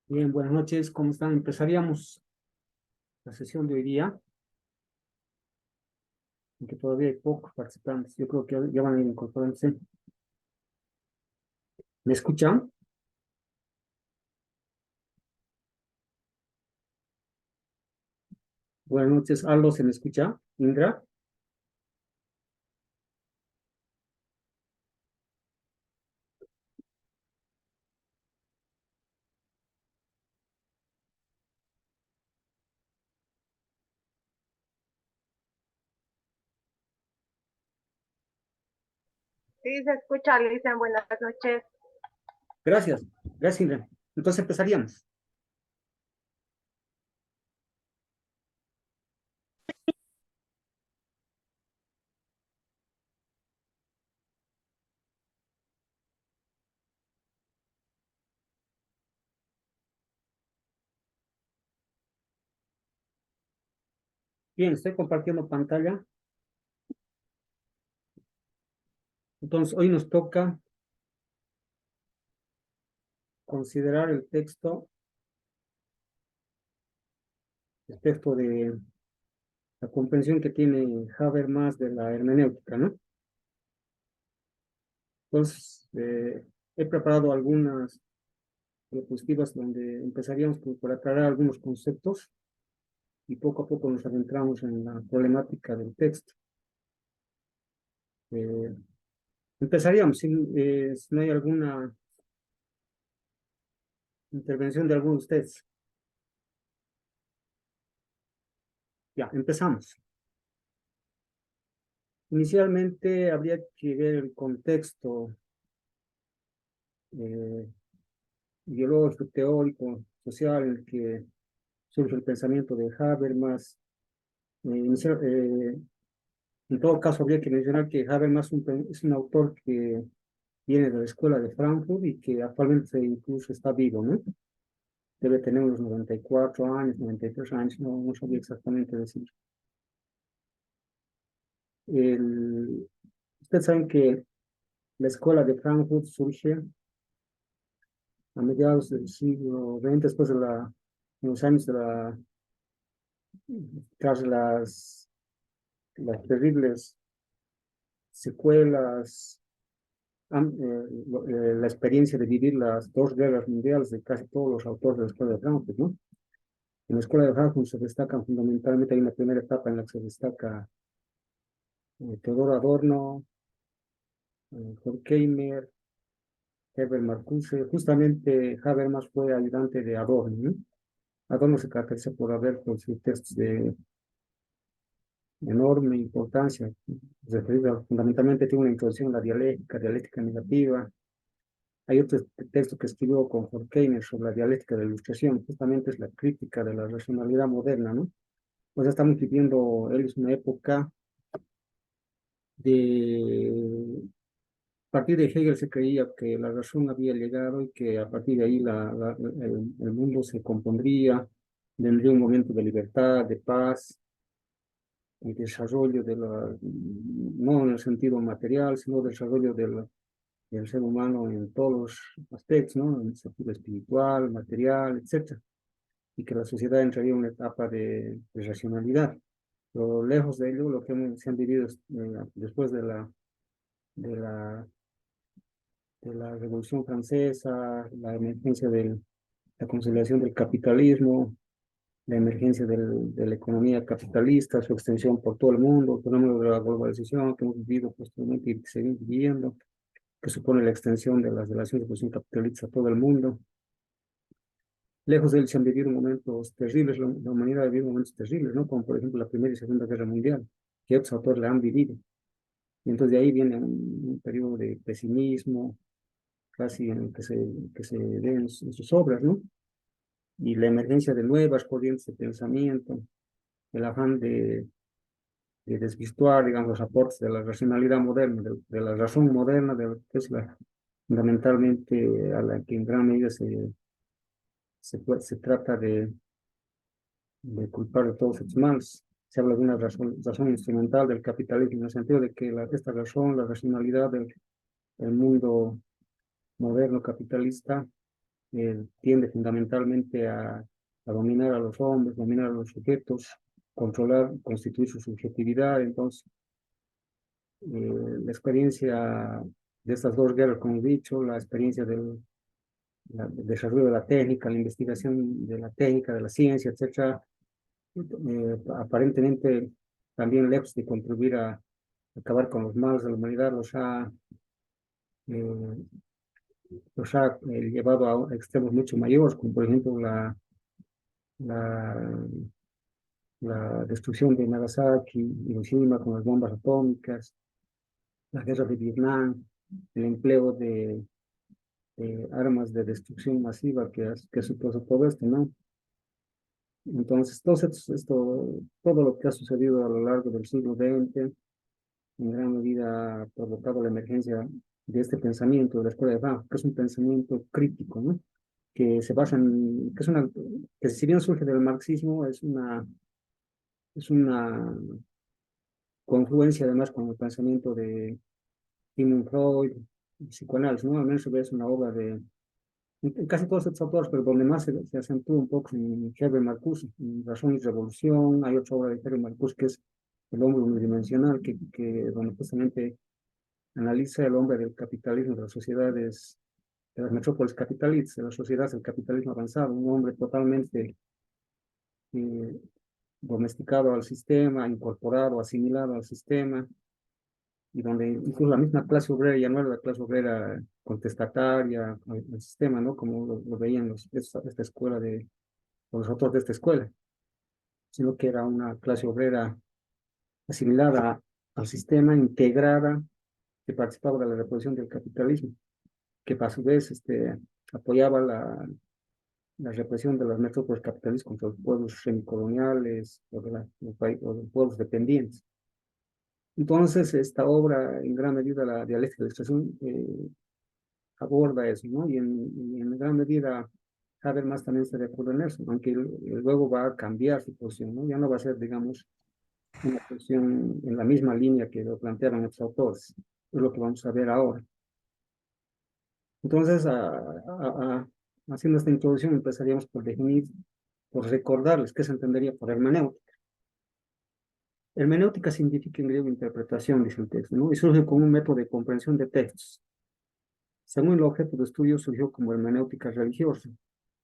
Bien, buenas noches, ¿cómo están? Empezaríamos la sesión de hoy día, aunque todavía hay pocos participantes. Yo creo que ya van a ir incorporándose. ¿Me escuchan? Buenas noches, Aldo, ¿se me escucha? Indra, Sí, se escucha, le dicen buenas noches. gracias, gracias, Indra. Entonces empezaríamos. Bien, estoy compartiendo pantalla. Entonces, hoy nos toca considerar el texto respecto de la comprensión que tiene Habermas de la hermenéutica, ¿no? Entonces, he preparado algunas diapositivas donde empezaríamos por aclarar algunos conceptos y poco a poco nos adentramos en la problemática del texto. Eh, Empezaríamos, si no hay alguna intervención de alguno de ustedes. Ya, empezamos. Inicialmente habría que ver el contexto eh, ideológico, teórico, social en el que surge el pensamiento de Habermas. En todo caso, habría que mencionar que Habermas es un autor que viene de la escuela de Frankfurt y que actualmente incluso está vivo, ¿no? Debe tener unos 94 años, 93 años, no sabía exactamente decir. El, Ustedes saben que la escuela de Frankfurt surge a mediados del siglo XX, después de en los años tras las terribles secuelas, la experiencia de vivir las dos guerras mundiales de casi todos los autores de la escuela de Frankfurt, ¿no? En la escuela de Frankfurt se destacan fundamentalmente, hay una primera etapa en la que se destaca Theodor Adorno, Horkheimer, Herbert Marcuse. Justamente Habermas fue ayudante de Adorno, ¿no? Adorno se caracteriza por haber producido textos de enorme importancia. Fundamentalmente tiene una introducción a la dialéctica, dialéctica negativa. Hay otro texto que escribió con Horkheimer sobre la dialéctica de la ilustración, justamente es la crítica de la racionalidad moderna, ¿no? Pues estamos viviendo, él es una época de a partir de Hegel se creía que la razón había llegado y que a partir de ahí el mundo se compondría, vendría un momento de libertad, de paz y desarrollo no en el sentido material, sino desarrollo del ser humano en todos los aspectos, ¿no? En el sentido espiritual, material, etcétera. Y que la sociedad entraría en una etapa de racionalidad. Pero lejos de ello, lo que se han vivido después de la de la Revolución Francesa, la emergencia de la consolidación del capitalismo, la emergencia de la economía capitalista, su extensión por todo el mundo, el fenómeno de la globalización que hemos vivido posteriormente y seguimos viviendo, que supone la extensión de las relaciones de producción capitalista a todo el mundo. Lejos de él se han vivido momentos terribles, la humanidad ha vivido momentos terribles, ¿no? Como por ejemplo la Primera y Segunda Guerra Mundial, que otros autores la han vivido. Y entonces de ahí viene un periodo de pesimismo, casi en el que se ve en sus obras, ¿no? Y la emergencia de nuevas corrientes de pensamiento, el afán de desvirtuar, digamos, los aportes de la racionalidad moderna, de la razón moderna, de lo que es fundamentalmente a la que en gran medida se trata de culpar de todos sus males. Se habla de una razón instrumental del capitalismo, en el sentido de que esta razón, la racionalidad del mundo moderno capitalista, tiende fundamentalmente a dominar a los hombres, dominar a los sujetos, controlar, constituir su subjetividad. Entonces, la experiencia de estas dos guerras, como he dicho, la experiencia del desarrollo de la técnica, la investigación de la técnica, de la ciencia, etcétera, aparentemente también lejos de contribuir a acabar con los males de la humanidad, eh, llevado a extremos mucho mayores, como por ejemplo la, la destrucción de Nagasaki y Hiroshima con las bombas atómicas, la guerra de Vietnam, el empleo de armas de destrucción masiva que supuso todo esto, ¿no? Entonces, todo lo que ha sucedido a lo largo del siglo XX, en gran medida ha provocado la emergencia de este pensamiento de la escuela de Frankfurt, que es un pensamiento crítico, ¿no? Que se basa en, que si bien surge del marxismo, es una confluencia además con el pensamiento de Sigmund Freud, psicoanálisis, ¿no? Al menos es una obra en casi todos estos autores, pero donde más se acentúa un poco en Herbert Marcuse, en Razón y Revolución. Hay otra obra de Herbert Marcuse que es El hombre unidimensional, donde justamente analiza el hombre del capitalismo, de las sociedades, de las metrópolis capitalistas, de las sociedades del capitalismo avanzado, un hombre totalmente eh, domesticado al sistema, incorporado, asimilado al sistema, y donde incluso la misma clase obrera ya no era la clase obrera contestataria al sistema, ¿no? Como lo veían esta escuela los autores de esta escuela, sino que era una clase obrera asimilada al sistema, integrada, que participaba de la reproducción del capitalismo, que a su vez apoyaba la represión de las metrópolis capitalistas contra los pueblos semicoloniales o los pueblos dependientes. Entonces, esta obra, en gran medida, la dialéctica de la extracción, aborda eso, ¿no? Y en gran medida, Habermas también está de acuerdo en eso, aunque luego va a cambiar su posición, ¿no? Ya no va a ser, digamos, una posición en la misma línea que lo plantearon otros autores, es lo que vamos a ver ahora. Entonces, haciendo esta introducción, empezaríamos por definir, por recordarles qué se entendería por hermenéutica. Hermenéutica significa en griego interpretación, dice el texto, ¿no? Y surge como un método de comprensión de textos. Según el objeto de estudio, surgió como hermenéutica religiosa.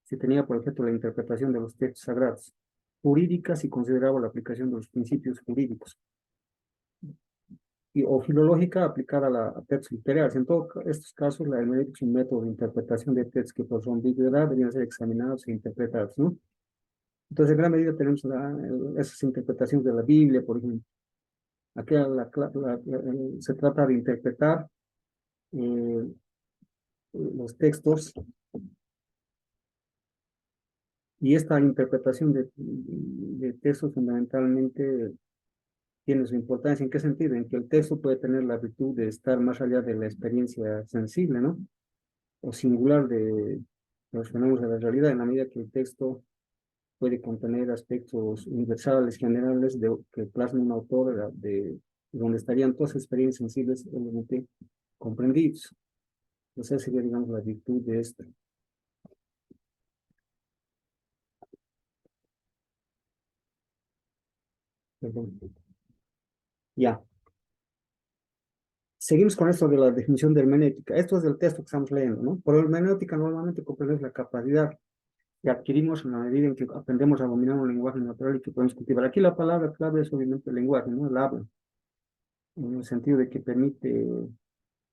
Se tenía por objeto la interpretación de los textos sagrados, jurídica si consideraba la aplicación de los principios jurídicos, o filológica aplicada a textos literarios. En todos estos casos, la hermenéutica es un método de interpretación de textos que por su ambigüedad debían ser examinados e interpretados, ¿no? Entonces, en gran medida tenemos esas interpretaciones de la Biblia, por ejemplo. Aquí se trata de interpretar eh, los textos, y esta interpretación de textos fundamentalmente tiene su importancia. ¿En qué sentido? En que el texto puede tener la virtud de estar más allá de la experiencia sensible, ¿no? O singular de los fenómenos de la realidad, en la medida que el texto puede contener aspectos universales, generales, que plasma un autor, donde estarían todas las experiencias sensibles obviamente comprendidos. Esa sería, digamos, la virtud de esto. Perdón. Ya. Seguimos con esto de la definición de hermenéutica. Esto es del texto que estamos leyendo, ¿no? Por hermenéutica normalmente comprendemos la capacidad que adquirimos en la medida en que aprendemos a dominar un lenguaje natural y que podemos cultivar. Aquí la palabra clave es obviamente el lenguaje, ¿no? El habla, en el sentido de que permite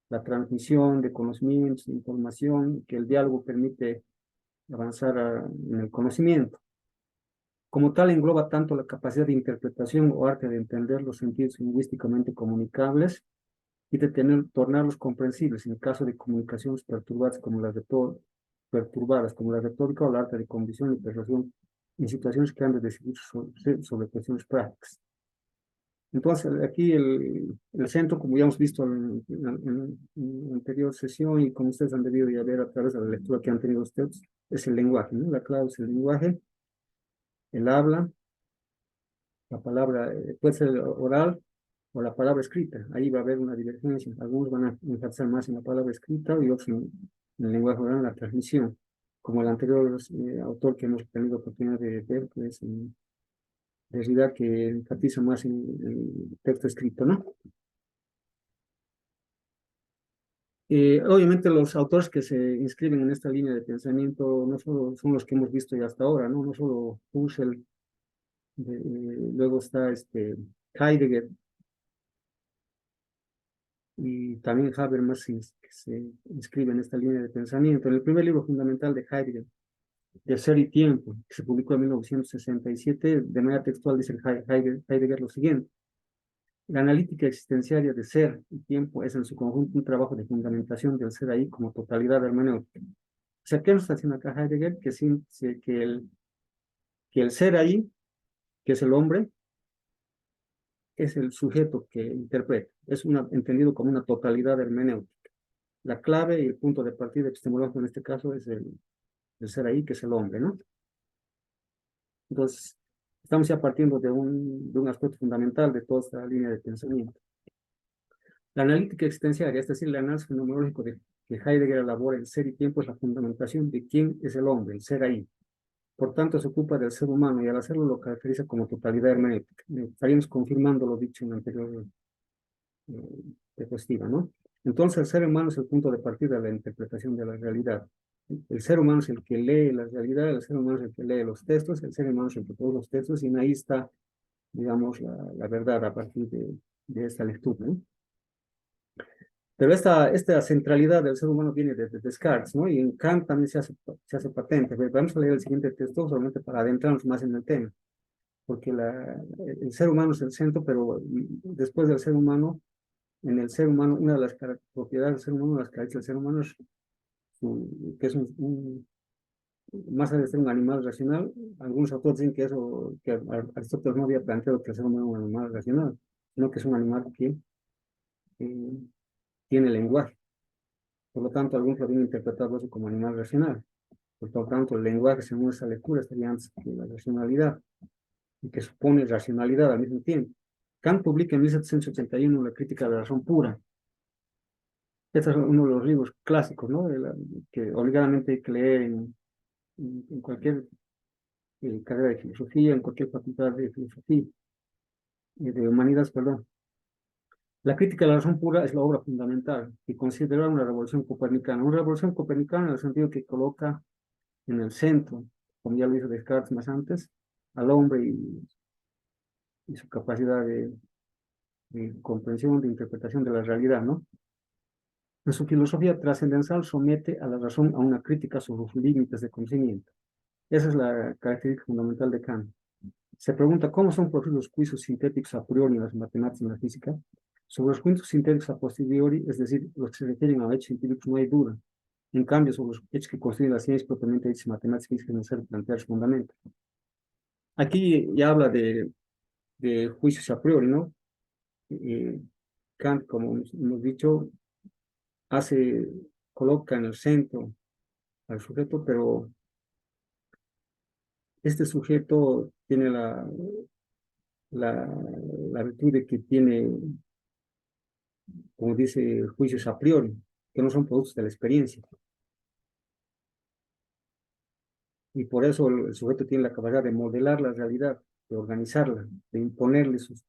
la transmisión de conocimientos, de información, que el diálogo permite avanzar en el conocimiento. Como tal, engloba tanto la capacidad de interpretación o arte de entender los sentidos lingüísticamente comunicables y de tornarlos comprensibles en el caso de comunicaciones perturbadas como la retórica o el arte de condición y persuasión en situaciones que han de decidir sobre cuestiones prácticas. Entonces, aquí el centro, como ya hemos visto en la anterior sesión y como ustedes han debido ya ver a través de la lectura que han tenido ustedes, es el lenguaje, ¿no? La clave es el lenguaje, el habla, la palabra puede ser oral o la palabra escrita. Ahí va a haber una divergencia. Algunos van a enfatizar más en la palabra escrita y otros en el lenguaje oral, en la transmisión. como el anterior autor que hemos tenido oportunidad de ver, que es Derrida, que enfatiza más en el texto escrito, ¿no? Obviamente los autores que se inscriben en esta línea de pensamiento no solo son los que hemos visto ya hasta ahora, ¿no? No solo Husserl, luego está Heidegger y también Habermas que se inscribe en esta línea de pensamiento. En el primer libro fundamental de Heidegger, de Ser y Tiempo, que se publicó en 1967, de manera textual dice Heidegger lo siguiente: la analítica existenciaria de ser y tiempo es en su conjunto un trabajo de fundamentación del ser ahí como totalidad hermenéutica. O sea, ¿qué nos está haciendo acá Heidegger? Que el ser ahí, que es el hombre, es el sujeto que interpreta, es entendido como una totalidad hermenéutica. La clave y el punto de partida epistemológico en este caso es el ser ahí, que es el hombre, ¿no? Entonces, estamos ya partiendo de un aspecto fundamental de toda esta línea de pensamiento. La analítica existenciaria, es decir, el análisis fenomenológico que Heidegger elabora en Ser y Tiempo, es la fundamentación de quién es el hombre, el ser ahí. Por tanto, se ocupa del ser humano y al hacerlo lo caracteriza como totalidad hermenéutica. Estaríamos confirmando lo dicho en la anterior diapositiva, ¿no? Entonces, el ser humano es el punto de partida de la interpretación de la realidad. El ser humano es el que lee la realidad, el ser humano es el que lee los textos, el ser humano es el que produce los textos, y ahí está, digamos, la verdad a partir de esta lectura, ¿no? Pero esta centralidad del ser humano viene desde Descartes, ¿no? Y en Kant también se hace patente. Pero vamos a leer el siguiente texto solamente para adentrarnos más en el tema, porque el ser humano es el centro, pero después del ser humano, en el ser humano, una de las propiedades del ser humano, las características del ser humano es que es más allá de ser un animal racional. Algunos autores dicen que Aristóteles no había planteado que el ser humano es un animal racional, sino que es un animal que eh, tiene lenguaje. Por lo tanto, algunos lo habían interpretado eso como animal racional. Por lo tanto, el lenguaje, según esa lectura, estaría antes que la racionalidad, y que supone racionalidad al mismo tiempo. Kant publica en 1781 la crítica de la razón pura. Este es uno de los libros clásicos, ¿no? Que obligadamente hay que leer en cualquier carrera de filosofía, en cualquier facultad de filosofía, de humanidades, perdón. La crítica de la razón pura es la obra fundamental y considera una revolución copernicana. Una revolución copernicana en el sentido que coloca en el centro, como ya lo hizo Descartes más antes, al hombre y su capacidad de comprensión, de interpretación de la realidad, ¿no? En su filosofía trascendental somete a la razón a una crítica sobre sus límites de conocimiento. Esa es la característica fundamental de Kant. Se pregunta cómo son producidos los juicios sintéticos a priori en las matemáticas y en la física. Sobre los juicios sintéticos a posteriori, es decir, los que se refieren a hechos científicos, no hay duda. En cambio, sobre los hechos que constituyen la ciencia propiamente dicha, matemáticas y física, es necesario plantear su fundamento. Aquí ya habla de juicios a priori, ¿no? Kant, como hemos dicho, hace, coloca en el centro al sujeto, pero este sujeto tiene la, la virtud de que tiene, como dice, juicios a priori, que no son productos de la experiencia. Y por eso el sujeto tiene la capacidad de modelar la realidad, de organizarla, de imponerle sus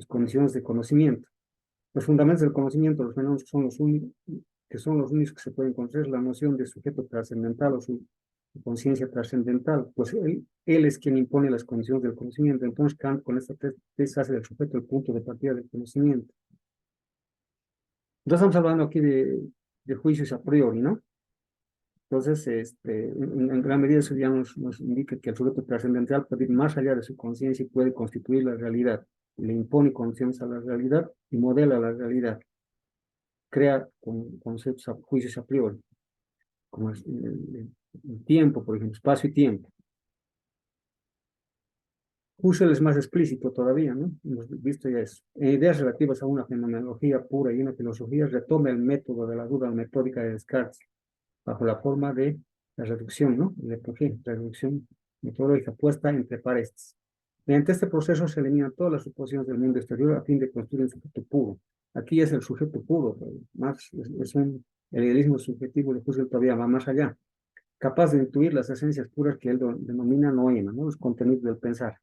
condiciones de conocimiento. Los fundamentos del conocimiento, los fenómenos que son los únicos que se pueden conocer, la noción de sujeto trascendental o su conciencia trascendental, pues él es quien impone las condiciones del conocimiento. Entonces Kant con esta tesis hace del sujeto el punto de partida del conocimiento. Entonces estamos hablando aquí de juicios a priori, ¿no? Entonces, en gran medida eso ya nos indica que el sujeto trascendental puede ir más allá de su conciencia y puede constituir la realidad. Le impone conciencia a la realidad y modela la realidad. Crea conceptos, juicios a priori, como el tiempo, por ejemplo, espacio y tiempo. Husserl es más explícito todavía, ¿no? Hemos visto ya eso. En ideas relativas a una fenomenología pura y una filosofía, retoma el método de la duda metódica de Descartes, bajo la forma de la reducción, ¿no? La reducción metodológica puesta entre pares. Mediante este proceso se eliminan todas las suposiciones del mundo exterior a fin de construir un sujeto puro. Aquí es el sujeto puro, más el idealismo subjetivo de Husserl todavía va más allá. capaz de intuir las esencias puras que él denomina noema, ¿no? Los contenidos del pensar.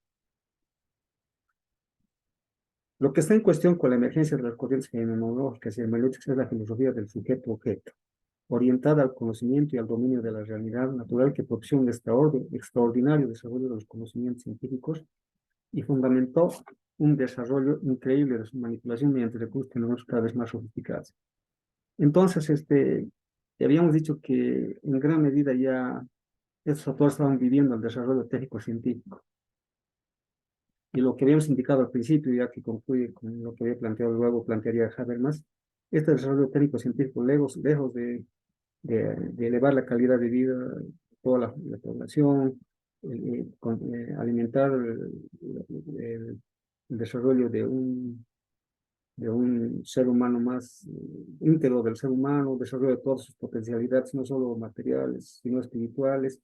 Lo que está en cuestión con la emergencia de las corrientes fenomenológicas y hermenéuticas es la filosofía del sujeto-objeto, orientada al conocimiento y al dominio de la realidad natural que propició un extraordinario desarrollo de los conocimientos científicos y fundamentó un desarrollo increíble de su manipulación mediante recursos tecnológicos cada vez más sofisticados. Entonces, ya habíamos dicho que en gran medida ya estos autores estaban viviendo el desarrollo técnico-científico. Y lo que habíamos indicado al principio, ya que concluye con lo que había planteado luego, plantearía Habermas, este desarrollo técnico-científico, lejos de elevar la calidad de vida de toda la población, alimentar el desarrollo de un ser humano más íntegro del ser humano, desarrollo de todas sus potencialidades, no solo materiales, sino espirituales.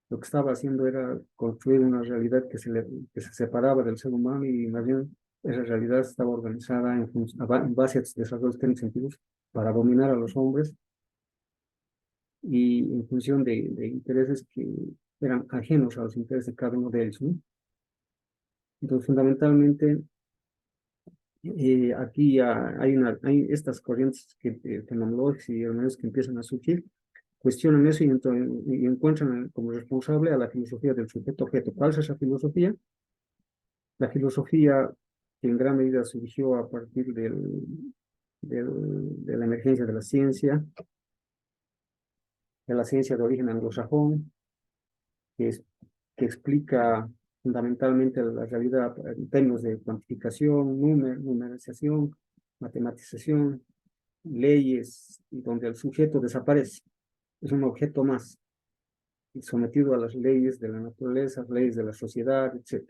Lo que estaba haciendo era construir una realidad que se separaba del ser humano y más bien esa realidad estaba organizada en base a desarrollos técnicos científicos para dominar a los hombres y en función de intereses que eran ajenos a los intereses de cada uno de ellos, ¿no? Entonces, fundamentalmente, aquí hay estas corrientes fenomenológicas y hermenéuticas que empiezan a surgir, cuestionan eso y encuentran como responsable a la filosofía del sujeto-objeto. ¿Cuál es esa filosofía? La filosofía que en gran medida surgió a partir de la emergencia de la ciencia de origen anglosajón, que, es, que explica fundamentalmente la realidad en términos de cuantificación, numerización, matematización, leyes, y donde el sujeto desaparece, es un objeto más, sometido a las leyes de la naturaleza, leyes de la sociedad, etc.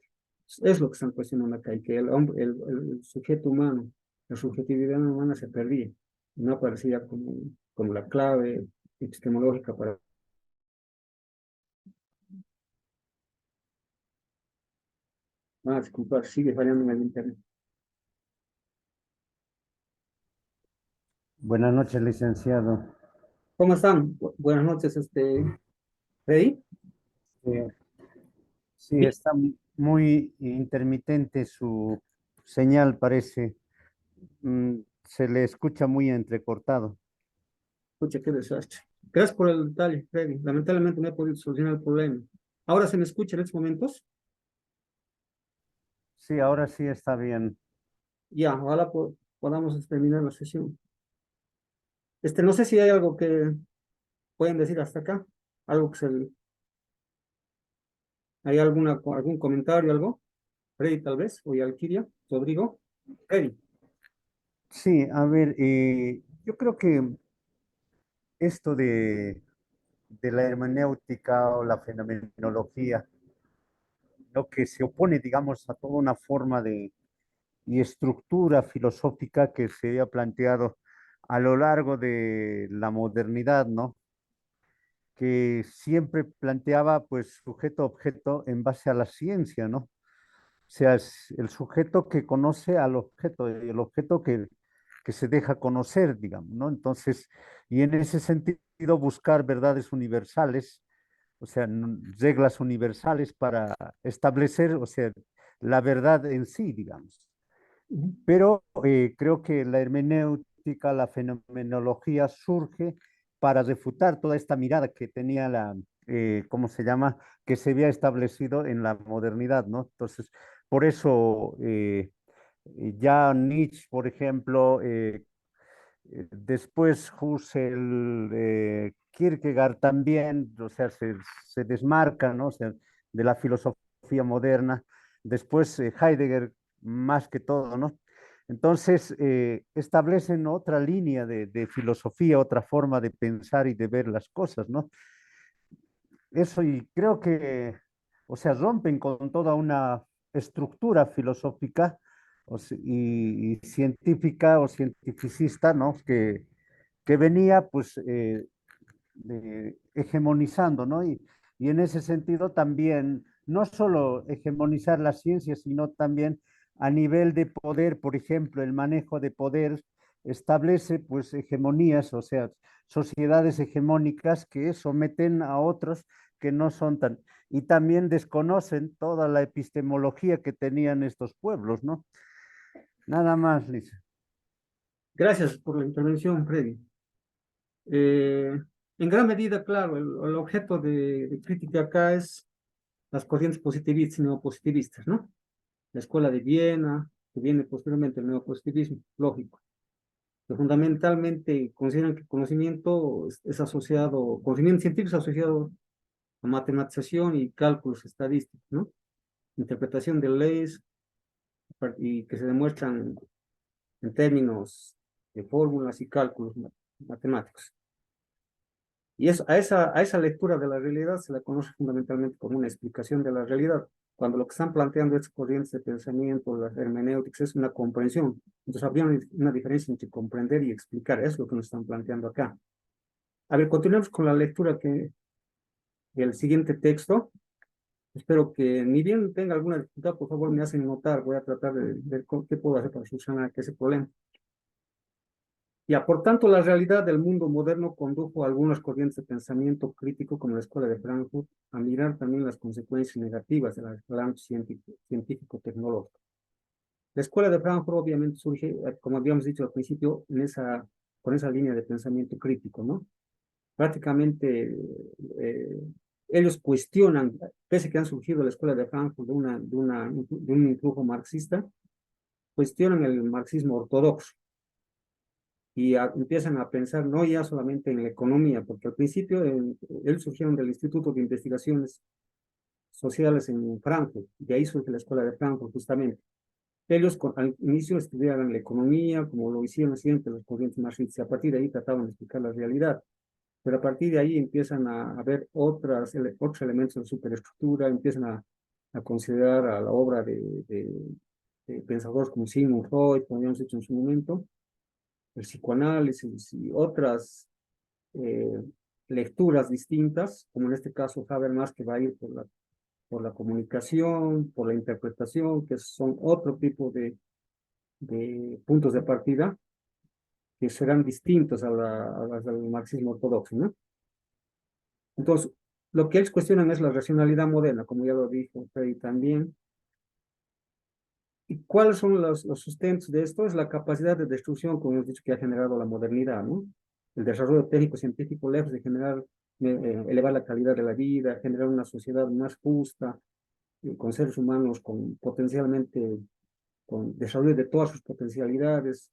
Es lo que están cuestionando acá, y que el hombre, el sujeto humano, la subjetividad humana se perdía, no aparecía como la clave epistemológica para... Disculpar, sigue fallando en el internet. Buenas noches, licenciado. ¿Cómo están? Buenas noches, Freddy. Eh, sí, Bien, está muy intermitente su señal, parece. Se le escucha muy entrecortado. escucha, qué desastre. Gracias por el detalle, Freddy. Lamentablemente no he podido solucionar el problema. ¿Ahora se me escucha en estos momentos? Sí, ahora sí está bien. Ya, ojalá podamos terminar la sesión. No sé si hay algo que pueden decir hasta acá, algo hay algún comentario, algo, Freddy tal vez, o Alquiria, Rodrigo, Freddy. Sí, a ver, yo creo que esto de la hermenéutica o la fenomenología, lo que se opone, digamos, a toda una forma de y estructura filosófica que se ha planteado a lo largo de la modernidad, ¿no? Que siempre planteaba pues sujeto-objeto en base a la ciencia, ¿no? O sea, es el sujeto que conoce al objeto y el objeto que se deja conocer, digamos, ¿no? Entonces, y en ese sentido buscar verdades universales, o sea, reglas universales para establecer, o sea, la verdad en sí, digamos. Ujú, Pero creo que la hermenéutica, la fenomenología surge para refutar toda esta mirada que tenía ¿cómo se llama? Que se había establecido en la modernidad, ¿no? Entonces, por eso ya Nietzsche, por ejemplo, después Husserl, Kierkegaard también, o sea, se desmarca, ¿no? O sea, de la filosofía moderna. Después Heidegger, más que todo, ¿no? Entonces, establecen otra línea de filosofía, otra forma de pensar y de ver las cosas, ¿no? Eso y creo que, o sea, rompen con toda una estructura filosófica y científica o cientificista, ¿no? Que venía, pues, hegemonizando, ¿no? Y en ese sentido también, no solo hegemonizar la ciencia, sino también a nivel de poder, por ejemplo, el manejo de poder establece pues hegemonías, o sea, sociedades hegemónicas que someten a otros que no son tan, y también desconocen toda la epistemología que tenían estos pueblos, ¿no? Nada más, Liz. Gracias por la intervención, Freddy. Eh, en gran medida, claro, el objeto de crítica acá es las corrientes positivistas y neopositivistas, ¿no? La escuela de Viena, que viene posteriormente el neopositivismo, lógico, que fundamentalmente consideran que el conocimiento es asociado, conocimiento científico es asociado a matematización y cálculos estadísticos, ¿no? Interpretación de leyes y que se demuestran en términos de fórmulas y cálculos matemáticos. Y a esa lectura de la realidad se la conoce fundamentalmente como una explicación de la realidad, cuando lo que están planteando estas corrientes de pensamiento, las hermenéuticas, es una comprensión. Entonces habría una diferencia entre comprender y explicar, es lo que nos están planteando acá. A ver, continuemos con la lectura del siguiente texto. Espero que ni bien tenga alguna dificultad, por favor me hacen notar, voy a tratar de ver qué puedo hacer para solucionar ese problema. Ya, por tanto, la realidad del mundo moderno condujo a algunas corrientes de pensamiento crítico, como la Escuela de Frankfurt, a mirar también las consecuencias negativas del avance científico-tecnológico. La Escuela de Frankfurt obviamente surge, como habíamos dicho al principio, con esa línea de pensamiento crítico, ¿no? Prácticamente eh, ellos cuestionan, pese a que han surgido la Escuela de Frankfurt de un influjo marxista, cuestionan el marxismo ortodoxo y empiezan a pensar no ya solamente en la economía, porque al principio ellos surgieron del Instituto de Investigaciones Sociales en Frankfurt, de ahí surge la Escuela de Frankfurt justamente. Ellos al inicio estudiaban la economía, como lo hicieron siempre los corrientes marxistas, y a partir de ahí trataban de explicar la realidad. Pero a partir de ahí empiezan a ver otros elementos de la superestructura, empiezan a considerar a la obra de pensadores como Sigmund Freud, como habíamos dicho en su momento, el psicoanálisis y otras eh, lecturas distintas, como en este caso Habermas, que va a ir por la comunicación, por la interpretación, que son otro tipo de puntos de partida que serán distintos a las del marxismo ortodoxo, ¿no? Entonces, lo que ellos cuestionan es la racionalidad moderna, como ya lo dijo Freddy también. ¿Y cuáles son los sustentos de esto? Es la capacidad de destrucción, como hemos dicho, que ha generado la modernidad, ¿no? El desarrollo técnico-científico, lejos de generar, elevar la calidad de la vida, generar una sociedad más justa, con seres humanos con potencialmente, con desarrollo de todas sus potencialidades,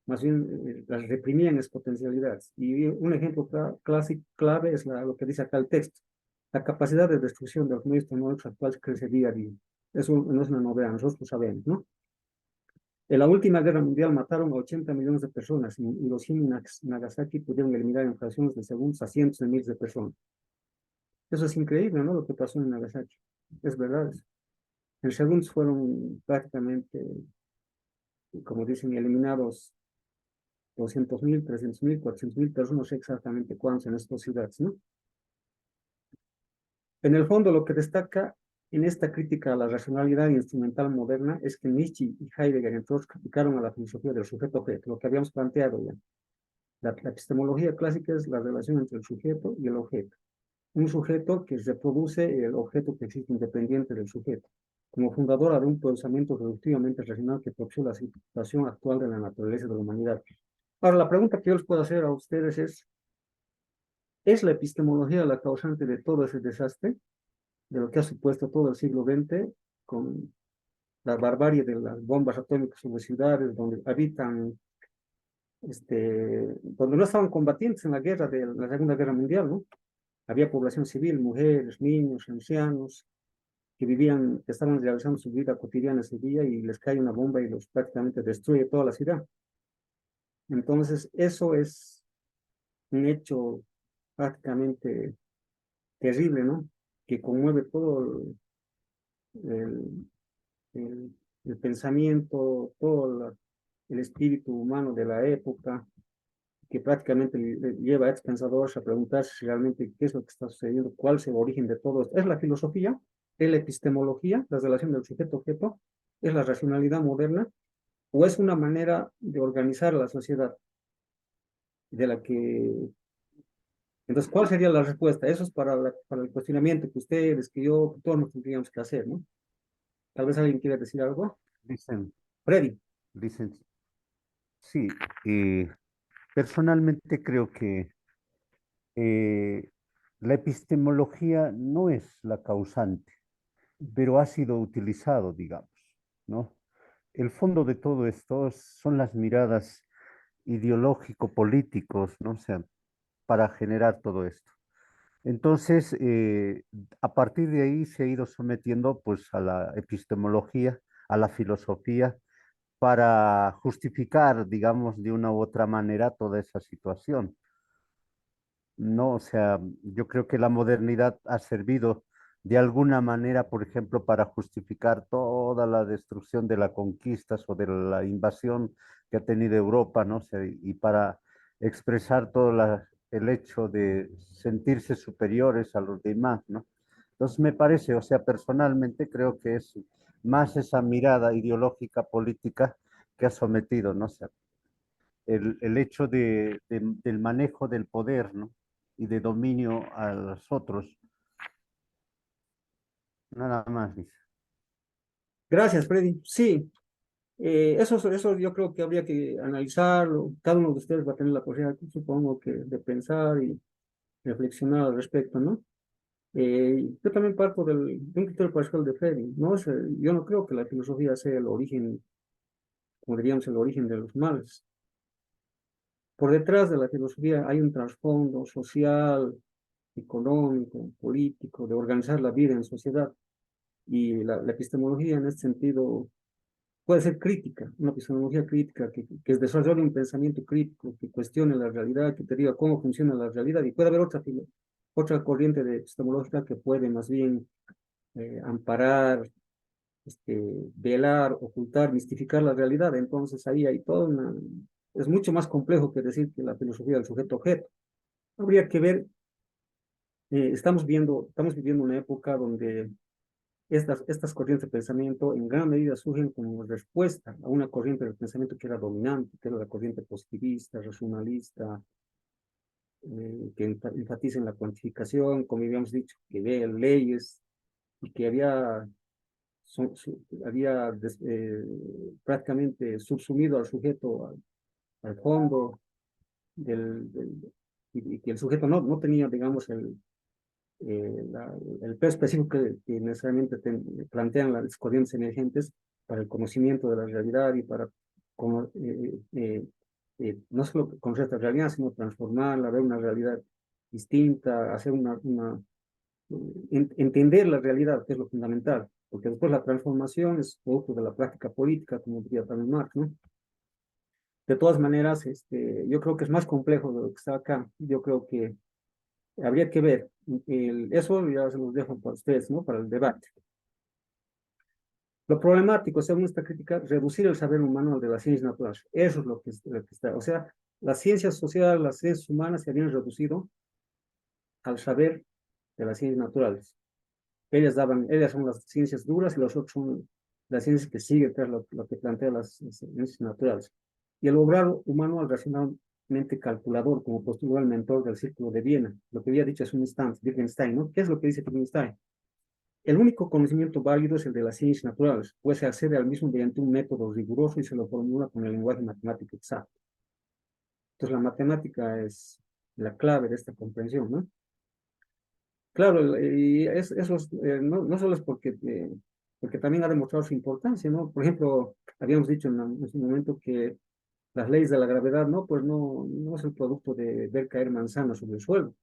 más bien las reprimían esas potencialidades. Y un ejemplo clásico, clave es lo que dice acá el texto. La capacidad de destrucción de los medios tecnológicos actuales crece día a día. Eso no es una novedad, nosotros lo sabemos, ¿no? En la última guerra mundial mataron a 80 millones de personas y Hiroshima y Nagasaki pudieron eliminar en fracciones de segundos a cientos de miles de personas. Eso es increíble, ¿no? Lo que pasó en Nagasaki. Es verdad. En segundos fueron prácticamente, como dicen, eliminados 200.000, 300.000, 400.000 personas, no sé exactamente cuántos en estas ciudades, ¿no? En el fondo, lo que destaca en esta crítica a la racionalidad instrumental moderna es que Nietzsche y Heidegger, entre otros, criticaron a la filosofía del sujeto-objeto, lo que habíamos planteado ya. La epistemología clásica es la relación entre el sujeto y el objeto. Un sujeto que reproduce el objeto que existe independiente del sujeto, como fundadora de un pensamiento reductivamente racional que propone la situación actual de la naturaleza de la humanidad. Ahora, la pregunta que yo les puedo hacer a ustedes ¿es la epistemología la causante de todo ese desastre, de lo que ha supuesto todo el siglo XX, con la barbarie de las bombas atómicas sobre ciudades donde habitan, donde no estaban combatientes en la guerra de la Segunda Guerra Mundial, ¿no? Había población civil, mujeres, niños, ancianos, que estaban realizando su vida cotidiana ese día y les cae una bomba y los prácticamente destruye toda la ciudad. Entonces, eso es un hecho prácticamente terrible, ¿no? Que conmueve todo el, el, el pensamiento, el espíritu humano de la época, que prácticamente le lleva a estos pensadores a preguntarse si realmente qué es lo que está sucediendo, cuál es el origen de todo esto. Es la filosofía, es la epistemología, la relación del sujeto-objeto, es la racionalidad moderna, o es una manera de organizar la sociedad de la que... Entonces, ¿cuál sería la respuesta? Eso es para el cuestionamiento que ustedes, que yo, que todos nos tendríamos que hacer, ¿no? Tal vez alguien quiere decir algo. Dicen, Freddy. dicen, sí, eh, personalmente creo que eh, la epistemología no es la causante, pero ha sido utilizado, digamos, ¿no? El fondo de todo esto son las miradas ideológico-políticos, ¿no? O sea, para generar todo esto. Entonces, a partir de ahí se ha ido sometiendo pues a la epistemología, a la filosofía, para justificar, digamos, de una u otra manera toda esa situación. No, o sea, yo creo que la modernidad ha servido de alguna manera, por ejemplo, para justificar toda la destrucción de las conquistas o de la invasión que ha tenido Europa, ¿no? O sea, y para expresar todo el hecho de sentirse superiores a los demás, ¿no? Entonces me parece, o sea, personalmente creo que es más esa mirada ideológica política que ha sometido, ¿no? O sea, el hecho del manejo del poder, ¿no? Y de dominio a los otros. Nada más, dice. Gracias, Freddy. Sí, eso yo creo que habría que analizarlo. Cada uno de ustedes va a tener la posibilidad, supongo que, de pensar y reflexionar al respecto, ¿no? Yo también parto de un criterio parcial de Freddy, ¿no? Yo no creo que la filosofía sea el origen, como diríamos, el origen de los males. Por detrás de la filosofía hay un trasfondo social, económico, político, de organizar la vida en sociedad. Y la epistemología en este sentido puede ser crítica, una epistemología crítica que desarrolle un pensamiento crítico, que cuestione la realidad, que te diga cómo funciona la realidad. Y puede haber otra corriente de epistemológica que puede más bien amparar, velar, ocultar, mistificar la realidad. Entonces ahí hay toda una... Es mucho más complejo que decir que la filosofía del sujeto-objeto. Habría que ver, estamos viviendo una época donde estas corrientes de pensamiento en gran medida surgen como respuesta a una corriente de pensamiento que era dominante, que era la corriente positivista, racionalista, que enfatiza en la cuantificación, como habíamos dicho, que ve leyes y que había prácticamente subsumido al sujeto al fondo y que el sujeto no tenía, digamos, el peso específico que necesariamente plantean las corrientes emergentes para el conocimiento de la realidad y para no solo conocer esta realidad, sino transformarla, ver una realidad distinta, hacer entender la realidad, que es lo fundamental, porque después la transformación es producto de la práctica política, como diría también Marx, ¿no? De todas maneras, yo creo que es más complejo de lo que está acá. Yo creo que habría que ver. Eso ya se los dejo para ustedes, ¿no? Para el debate. Lo problemático, según esta crítica, reducir el saber humano al de las ciencias naturales. Eso es lo que está. O sea, las ciencias sociales, las ciencias humanas se habían reducido al saber de las ciencias naturales. Ellas son las ciencias duras y los otros son las ciencias que siguen tras lo que plantean las ciencias naturales. Y el obrar humano al racionalmente calculador, como postuló el mentor del Círculo de Viena. Lo que había dicho hace un instante, Wittgenstein, ¿no? ¿Qué es lo que dice Wittgenstein? El único conocimiento válido es el de las ciencias naturales, pues se accede al mismo mediante un método riguroso y se lo formula con el lenguaje matemático exacto. Entonces, la matemática es la clave de esta comprensión, ¿no? Claro, y eso no solo es porque también ha demostrado su importancia, ¿no? Por ejemplo, habíamos dicho en su momento que las leyes de la gravedad, ¿no? Pues no es el producto de ver caer manzanas sobre el suelo,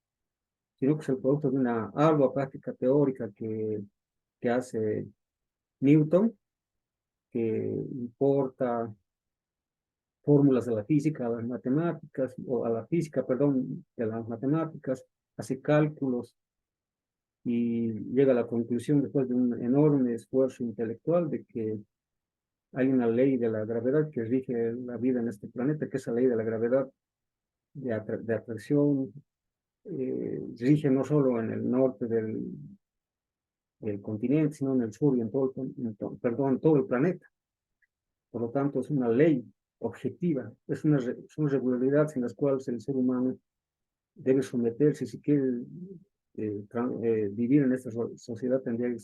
sino que es el producto de una ardua práctica teórica que hace Newton, que importa fórmulas de la física a las matemáticas, o a la física, perdón, de las matemáticas, hace cálculos y llega a la conclusión después de un enorme esfuerzo intelectual de que hay una ley de la gravedad que rige la vida en este planeta, que es la ley de la gravedad de atracción, rige no solo en el norte del continente, sino en el sur y en todo perdón, todo el planeta. Por lo tanto, es una ley objetiva, son regularidades en las cuales el ser humano debe someterse si quiere vivir en esta sociedad, tendría que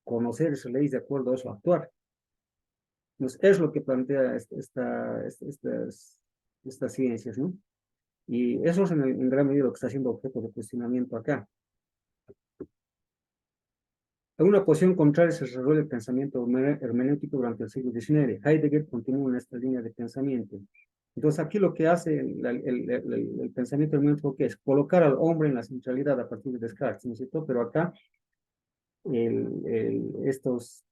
conocer esas leyes, de acuerdo a eso actuar. Entonces, es lo que plantea estas ciencias, ¿no? Y eso es en gran medida lo que está siendo objeto de cuestionamiento acá. Una posición contraria se desarrolla el pensamiento hermenéutico durante el siglo XIX. Heidegger continúa en esta línea de pensamiento. Entonces, aquí lo que hace el pensamiento hermenéutico, que es colocar al hombre en la centralidad a partir de Descartes, ¿no es cierto? Pero acá,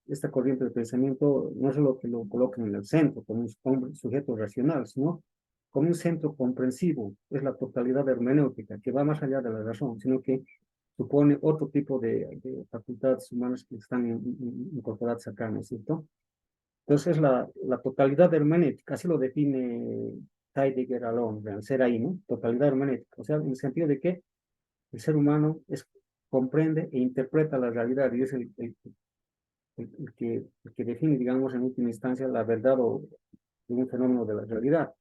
esta corriente de pensamiento no es solo que lo colocan en el centro, como un sujeto racional, sino como un centro comprensivo. Es la totalidad hermenéutica, que va más allá de la razón, sino que supone otro tipo de facultades humanas que están incorporadas acá, ¿no es cierto? Entonces, la totalidad hermenéutica, así lo define Heidegger al hombre, al ser ahí, ¿no? Totalidad hermenéutica, o sea, en el sentido de que el ser humano comprende e interpreta la realidad y es el que define, digamos, en última instancia, la verdad o un fenómeno de la realidad.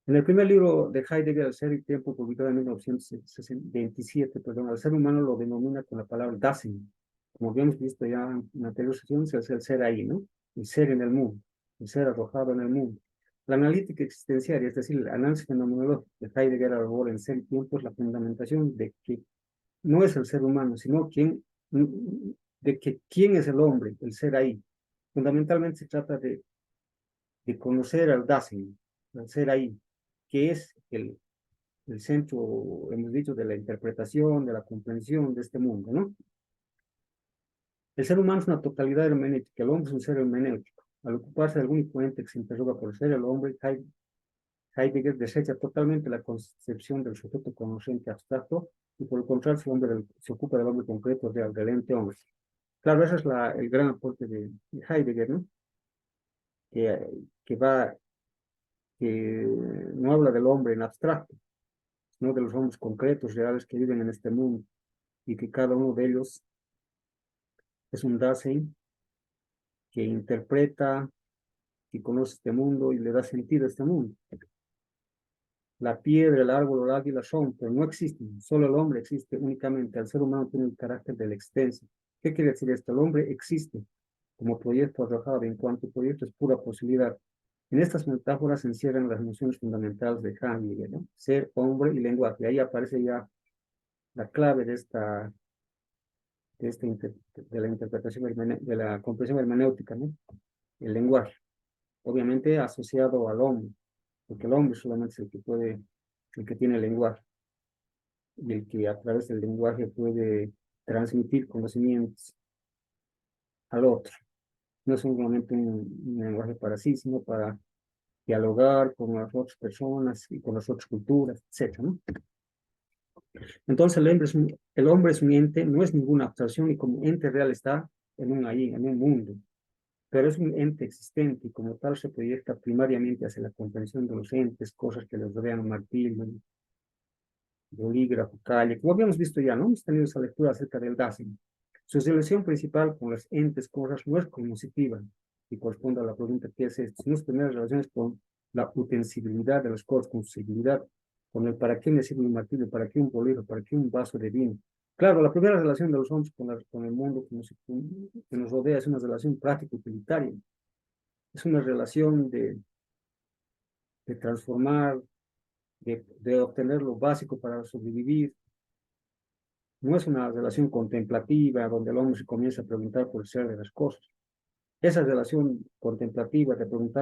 En el primer libro de Heidegger, El ser y tiempo, publicado en 1927, perdón, al ser humano lo denomina con la palabra Dasein. Como habíamos visto ya en anteriores sesiones, es el ser ahí, ¿no? El ser en el mundo, el ser arrojado en el mundo. La analítica existenciaria, es decir, el análisis fenomenológico de Heidegger al en ser y tiempo, es la fundamentación de que no es el ser humano, sino quién es el hombre, el ser ahí. Fundamentalmente se trata de conocer al Dasein, el ser ahí, que es el centro, hemos dicho, de la interpretación, de la comprensión de este mundo, ¿no? El ser humano es una totalidad hermenéutica, el hombre es un ser hermenéutico. Al ocuparse de algún influente que se interroga por el ser el hombre, Heidegger desecha totalmente la concepción del sujeto conocente abstracto y por el contrario se ocupa del hombre concreto, del ente hombre. Claro, ese es el gran aporte de Heidegger, ¿no? Que, que no habla del hombre en abstracto, sino de los hombres concretos, reales que viven en este mundo y que cada uno de ellos es un Dasein que interpreta, que conoce este mundo y le da sentido a este mundo. La piedra, el árbol o el águila son, pero no existen. Solo el hombre existe únicamente. El ser humano tiene el carácter del extenso. ¿Qué quiere decir esto? El hombre existe como proyecto arrojado, en cuanto proyecto es pura posibilidad. En estas metáforas se encierran las nociones fundamentales de Heidegger, ¿no? Ser, hombre y lenguaje. Ahí aparece ya la clave de la interpretación, de la comprensión hermenéutica, ¿no? El lenguaje, obviamente asociado al hombre, porque el hombre solamente es el que tiene el lenguaje, y el que a través del lenguaje puede transmitir conocimientos al otro. No es solamente un lenguaje para sí, sino para dialogar con las otras personas y con las otras culturas, etc., ¿no? Entonces el hombre es un ente, no es ninguna abstracción y como ente real está en un mundo, pero es un ente existente y como tal se proyecta primariamente hacia la comprensión de los entes, cosas que les rodean, martillo, bolígrafo, calle, como habíamos visto ya, ¿no? Hemos tenido esa lectura acerca del Dasein. Su relación principal con las entes, cosas, no es cognitiva y corresponde a la pregunta que es esto, sino sus primeras relaciones con la utensibilidad de las cosas, con su seguridad, con el para qué me sirve un martillo, para qué un bolígrafo, para qué un vaso de vino. Claro, la primera relación de los hombres con el mundo que nos rodea es una relación práctica utilitaria. Es una relación de transformar, de obtener lo básico para sobrevivir. No es una relación contemplativa donde el hombre se comienza a preguntar por el ser de las cosas. Esa relación contemplativa de preguntar